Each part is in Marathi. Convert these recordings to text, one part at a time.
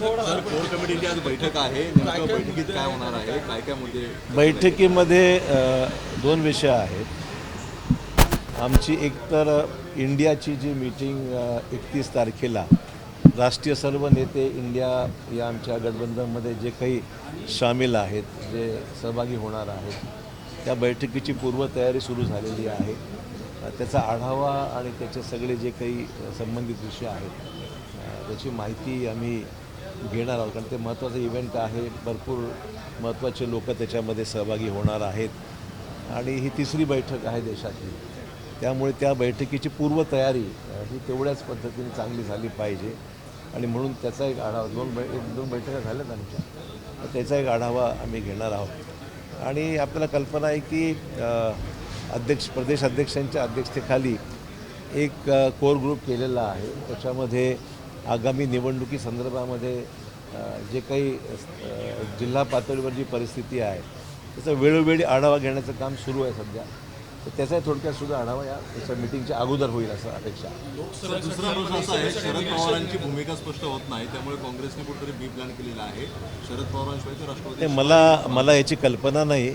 सर, कोर कमिटीची आज बैठक आहे. नेमकं बैठकीत काय होणार आहे, काय काय मुद्दे? बैठकीमध्ये दोन विषय आहेत. आमची एकतर इंडियाची जी मीटिंग 31 तारखेला राष्ट्रीय सर्व नेते इंडिया या आमच्या गठबंधनमध्ये जे काही सामील आहेत, जे सहभागी होणार आहेत, त्या बैठकीची पूर्वतयारी सुरू झालेली आहे. त्याचा आढावा आणि त्याचे सगळे जे काही संबंधित विषय आहेत त्याची माहिती आम्ही घेणार आहोत. कारण ते महत्त्वाचं इव्हेंट आहे. भरपूर महत्त्वाचे लोक त्याच्यामध्ये सहभागी होणार आहेत आणि ही तिसरी बैठक आहे देशातली. त्यामुळे त्या बैठकीची पूर्वतयारी ही तेवढ्याच पद्धतीने चांगली झाली पाहिजे आणि म्हणून त्याचा एक आढावा दोन बैठका झाल्यात आमच्या, तर त्याचा एक आढावा आम्ही घेणार आहोत. आणि आपल्याला कल्पना आहे की प्रदेश अध्यक्षांच्या अध्यक्षतेखाली एक कोर ग्रुप केलेला आहे. त्याच्यामध्ये आगामी निवडणुकी संदर्भामध्ये जे काही जिल्हा पातळीवर जी परिस्थिती आहे त्याचा वेळोवेळी आढावा घेण्याचं काम सुरू आहे सध्या. तर त्याचा थोडक्यात सुद्धा आढावा याच्या मीटिंगच्या अगोदर होईल असं अपेक्षा. दुसरा प्रश्न असा आहे, शरद पवारांची भूमिका स्पष्ट होत नाही, त्यामुळे काँग्रेसने कुठेतरी बी प्लॅन केलेला आहे. शरद पवारांशिवाय तर राष्ट्रवादी मला याची कल्पना नाही.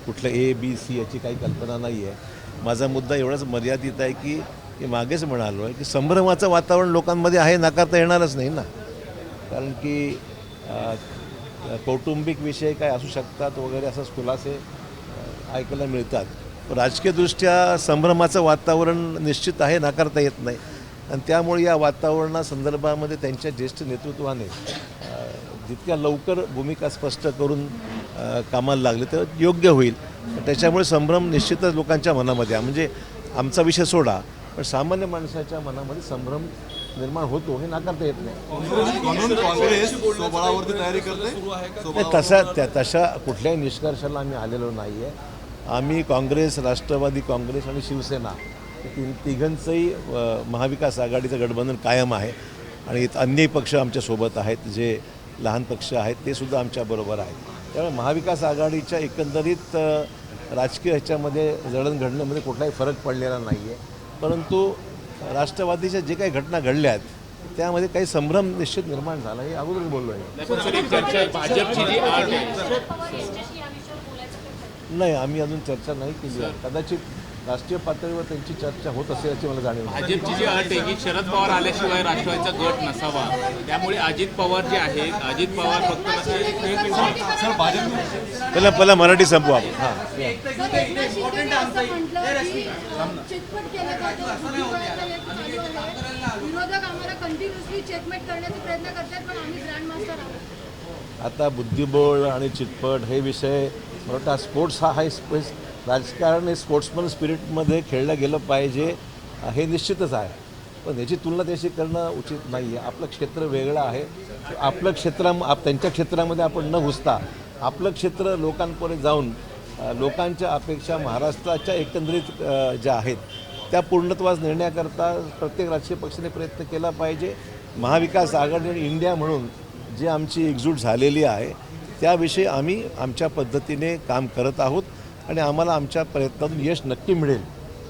कुठलं ABC याची काही कल्पना नाही आहे. माझा मुद्दा एवढाच मर्यादित आहे की मी मागेच म्हणालो आहे की संभ्रमाचं वातावरण लोकांमध्ये आहे, नाकारता येणारच नाही ना. कारण की कौटुंबिक विषय काय असू शकतात वगैरे असं खुलासे ऐकायला मिळतात. राजकीयदृष्ट्या संभ्रमाचं वातावरण निश्चित आहे, नाकारता येत नाही. आणि त्यामुळे या वातावरणासंदर्भामध्ये त्यांच्या ज्येष्ठ नेतृत्वाने जितक्या लवकर भूमिका स्पष्ट करून कामाला लागले तर योग्य होईल. त्याच्यामुळे संभ्रम निश्चितच लोकांच्या मनामध्ये आहे. म्हणजे आमचा विषय सोडा, पण सामान्य माणसाच्या मनामध्ये संभ्रम निर्माण होतो हे नाकारता येत नाही. काँग्रेस स्वबळावरती तयारी करते. तशा कुठल्याही निष्कर्षाला आम्ही आलेलो नाही आहे. आम्ही काँग्रेस, राष्ट्रवादी काँग्रेस आणि शिवसेना तिघांचंही महाविकास आघाडीचं गठबंधन कायम आहे आणि अन्यही पक्ष आमच्यासोबत आहेत. जे लहान पक्ष आहेत ते सुद्धा आमच्याबरोबर आहेत. त्यामुळे महाविकास आघाडीच्या एकंदरीत राजकीय ह्याच्यामध्ये जडणघडणीमध्ये कुठलाही फरक पडलेला नाही आहे. परंतु राष्ट्रवादीच्या जे काही घटना घडल्या आहेत त्यामध्ये काही संभ्रम निश्चित निर्माण झाला हे अगोदर बोललो आहे. नाही, आम्ही अजून चर्चा नाही केली आहे. कदाचित राष्ट्रीय पातळीवर त्यांची चर्चा होत असेल याची मला जाणीव आहे. भाजपची जी अट आहे की शरद पवार आल्याशिवाय राष्ट्रवादीचा गट नसावा, त्यामुळे अजित पवार जे आहेत, अजित पवार फक्त पहिला मराठी संपू आपण. हां, आता बुद्धिबळ आणि चिटपट हे विषय मला वाटतं स्पोर्ट्स हा राजकारण हे स्पोर्ट्समन स्पिरिटमध्ये खेळलं गेलं पाहिजे हे निश्चितच आहे. पण याची तुलना त्याशी करणं उचित नाही आहे. आपलं क्षेत्र वेगळं आहे. आपलं त्यांच्या क्षेत्रामध्ये आपण न घुसता आपलं क्षेत्र लोकांपर्यंत जाऊन लोकांच्या अपेक्षा महाराष्ट्राच्या एकंदरीत ज्या आहेत त्या पूर्णत्वास नेण्याकरता प्रत्येक राजकीय पक्षाने प्रयत्न केला पाहिजे. महाविकास आघाडी आणि इंडिया म्हणून जी आमची एकजूट झालेली आहे त्याविषयी आम्ही आमच्या पद्धतीने काम करत आहोत आणि आम्हाला आमच्या प्रयत्नातून यश नक्की मिळेल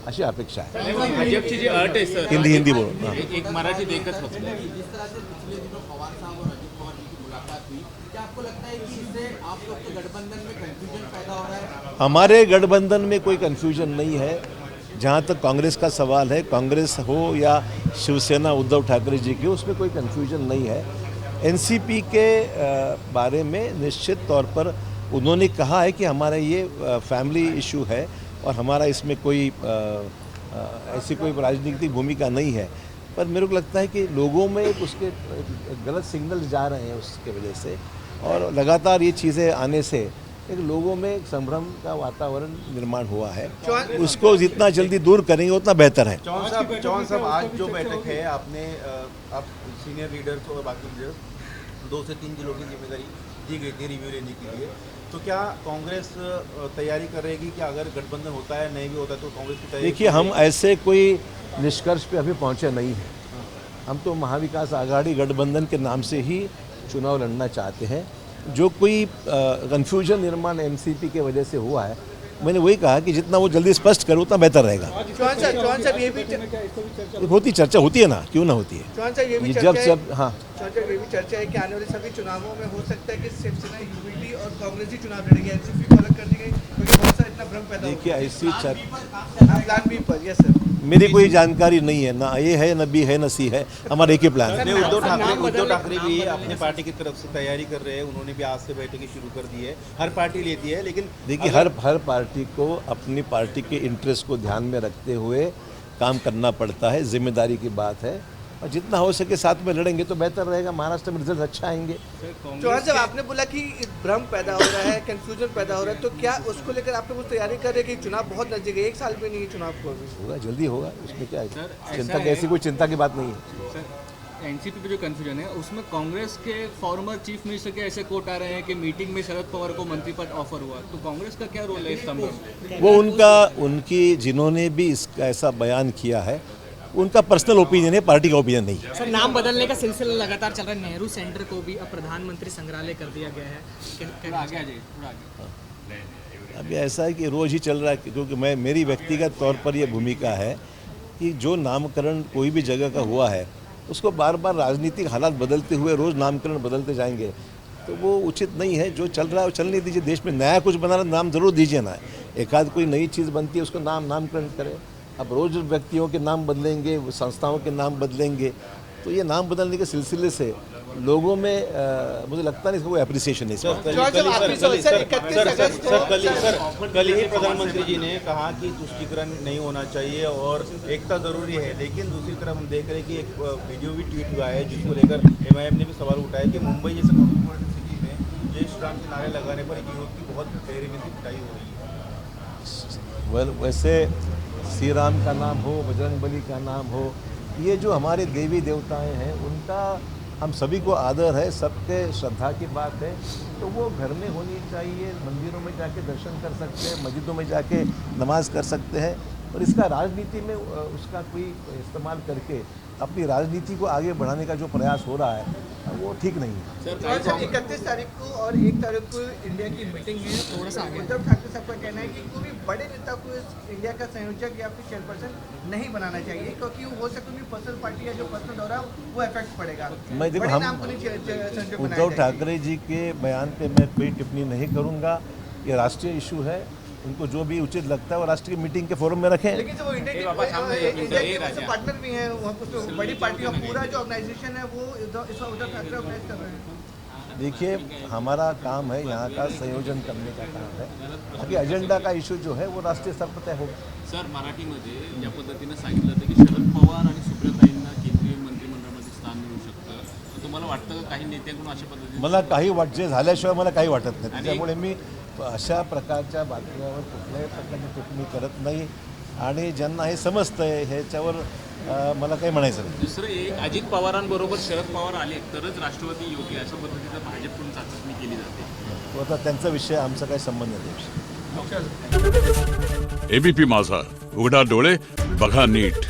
अशी अपेक्षा आहे. भाजपची जी अट आहे सर, हिंदी बोलून एक मराठीत एकच होतं. हमारे गठबंधन में कोई कन्फ्यूजन नहीं है. जहाँ तक कांग्रेस का सवाल है, कांग्रेस हो या शिवसेना उद्धव ठाकरे जी की, उसमें कोई कन्फ्यूजन नहीं है. NCP के बारे में निश्चित तौर पर उन्होंने कहा है कि हमारा ये फैमिली इशू है और हमारा इसमें कोई ऐसी कोई राजनीतिक भूमिका नहीं है. पर मेरे को लगता है कि लोगों में उसके गलत सिग्नल जा रहे हैं उसके वजह से, और लगातार ये चीज़ें आने से एक लोगों में एक संभ्रम का वातावरण निर्माण हुआ है. उसको जितना जल्दी दूर करेंगे उतना बेहतर है. चौहान साहब, आज जो बैठक है आपने आप सीनियर लीडर्स और बाकी लीडर्स 2 से 3 जिलों की जिम्मेदारी दी गई थी रिव्यू लेने के लिए, तो क्या कांग्रेस तैयारी करेगी कि अगर गठबंधन होता है नहीं भी होता है तो कांग्रेस की तैयारी? देखिए, हम ऐसे कोई निष्कर्ष पे अभी पहुंचे नहीं हैं. हम तो महाविकास आघाड़ी गठबंधन के नाम से ही चुनाव लड़ना चाहते हैं. जो कोई कन्फ्यूजन निर्माण MCP के वजह से हुआ है मैंने वही कहा कि जितना वो जल्दी स्पष्ट करे उतना बेहतर रहेगा। चौहान साहब ये भी होती चर्चा होती है ना, क्यों ना होती है। चौहान साहब ये भी ये चर्चा है, जब हाँ चौहान साहब ये भी चर्चा है कि आने वाले सभी चुनावों में हो सकता है कि शिवसेना यूपीटी और कांग्रेस ही चुनाव लड़ेगी, एनसीपी को अलग कर दी गई क्योंकि बहुत सारा इतना भ्रम पैदा हो देखिए ऐसी प्लान बी पर। यस सर, मेरी कोई जानकारी नहीं है, ना ए है न बी है न सी है, हमारा एक ही प्लान है। नहीं, उद्धव ठाकरे भी अपने पार्टी की तरफ से तैयारी कर रहे हैं, उन्होंने भी आज से बैठकें शुरू कर दी है, हर पार्टी लेती है, लेकिन देखिए हर पार्टी को अपनी पार्टी के इंटरेस्ट को ध्यान में रखते हुए काम करना पड़ता है, जिम्मेदारी की बात है, और जितना हो सके साथ में लड़ेंगे तो बेहतर रहेगा। महाराष्ट्र में रिजल्ट अच्छा आएंगे। चौहान साहब आपने बोला कि भ्रम पैदा हो रहा है, कंफ्यूजन पैदा हो रहा है, तो क्या उसको लेकर आप लोग तैयारी कर रहे हैं कि चुनाव बहुत नजदीक है, एक साल में नहीं है चुनाव को अभी? होगा, जल्दी होगा, उसमें क्या है, सर, चिंता ऐसा की ऐसी है- कोई चिंता की बात नहीं है। सर एनसीपी पे जो कन्फ्यूजन है उसमें कांग्रेस के फॉर्मर चीफ मिनिस्टर के ऐसे कोट आ रहे हैं कि मीटिंग में शरद पवार को मंत्री पद ऑफर हुआ, तो कांग्रेस का क्या रोल है इस संबंध में? वो उनकी जिन्होंने भी इसका ऐसा बयान किया है उनका पर्सनल ओपिनियन है, पार्टी का ओपिनियन नहीं है। सर नाम बदलने का सिलसिला लगातार चल रहा है। नेहरू सेंटर को भी अब प्रधानमंत्री संग्रहालय कर दिया गया है। थोड़ा आगे आ जाइए, थोड़ा आगे। अभी ऐसा है कि रोज़ ही चल रहा है, क्योंकि मेरी व्यक्तिगत तौर पर यह भूमिका है कि जो नामकरण कोई भी जगह का हुआ है उसको बार बार राजनीतिक हालात बदलते हुए रोज़ नामकरण बदलते जाएंगे तो वो उचित नहीं है। जो चल रहा है वो चलने दीजिए। देश में नया कुछ बनाना नाम ज़रूर दीजिए ना, एक आध कोई नई चीज़ बनती है उसको नामकरण करें। अब रोज़ व्यक्तियों के नाम बदलेंगे, संस्थाओं के नाम बदलेंगे, तो ये नाम बदलने के सिलसिले से लोगों में मुझे लगता नहीं इसका कोई अप्रिसिएशन है इसका। कल ही प्रधानमंत्री जी ने कहा कि तुष्टीकरण नहीं होना चाहिए और एकता जरूरी है, लेकिन दूसरी तरफ हम देख रहे हैं कि एक वीडियो भी ट्वीट हुआ है जिसको लेकर एमआईएम ने भी सवाल उठाया कि मुंबई जैसे कॉस्मोपॉलिटन सिटी में जय श्री राम के नारे लगाने पर एक युवक की बहुत गहरी में पिटाई हो रही है। वैसे श्री राम का नाम हो, बजरंग बली का नाम हो, ये जो हमारे देवी देवताएं हैं उनका हम सभी को आदर है, सबके श्रद्धा की बात है, तो वो घर में होनी चाहिए। मंदिरों में जाके दर्शन कर सकते हैं, मस्जिदों में जाके नमाज कर सकते हैं, और इसका राजनीति में उसका कोई इस्तेमाल करके अपनी राजनीति को आगे बढ़ाने का जो प्रयास हो रहा है वो ठीक नहीं है। सर 31 तारीख को और 1 तारीख को इंडिया की मीटिंग है, थोड़ा सा आगे उद्धव ठाकरे साहब का कहना है कि कोई बड़े नेता को इस इंडिया का संयोजक या फिर चेयरपर्सन नहीं बनाना चाहिए क्योंकि वो हो सकता है पर्सनल पार्टी या जो पर्सनल दौरा वो इफेक्ट पड़ेगा। मैं देखो, बड़े हम नाम को नहीं संयोजक बनाया उद्धव जाएगा। ठाकरे जी के बयान पे मैं कोई टिप्पणी नहीं करूंगा। ये राष्ट्रीय इशू है, उनको जो भी उचित लगता है वो राष्ट्रीय मीटिंग के फोरम में रखें। लेकिन वो इंडिया ये बाबा सामने एक मिनट, ये के राजा। पार्टनर भी हैं, वहाँ कुछ बड़ी पार्टी का पूरा जो ऑर्गेनाइजेशन है वो इस वक्त उद्धव ठाकरे ऑर्गेनाइज कर रहे हैं। देखिए हमारा काम है यहाँ का संयोजन करने का काम है, बाकी एजेंडा का इशू जो है वो राष्ट्रीय स्तर पर तय होगा। सर मराठीमध्ये ज्या पद्धतीनं सांगितलं होतं की शरद पवार आणि सुप्रियाताईंना केंद्रीय मंत्रिमंडळामध्ये स्थान मिळू शकतं, तर तुम्हाला वाटतं का काही नेत्यांकडून अशा पद्धतीने? मला काही जे झाल्याशिवाय मला काही वाटत नाही, त्यामुळे मी अशा प्रकारच्या बातम्यावर कुठल्याही प्रकारची टिप्पणी करत नाही, आणि ज्यांना हे समजतंय ह्याच्यावर मला काही म्हणायचं नाही. दुसरं एक अजित पवारांबरोबर शरद पवार आले तरच राष्ट्रवादी योग्य अशा पद्धतीचं भाजपकडून चाचपणी केली जाते. तो आता त्यांचा विषय, आमचा काही संबंध नाही. एबीपी माझा, उघडा डोळे बघा नीट.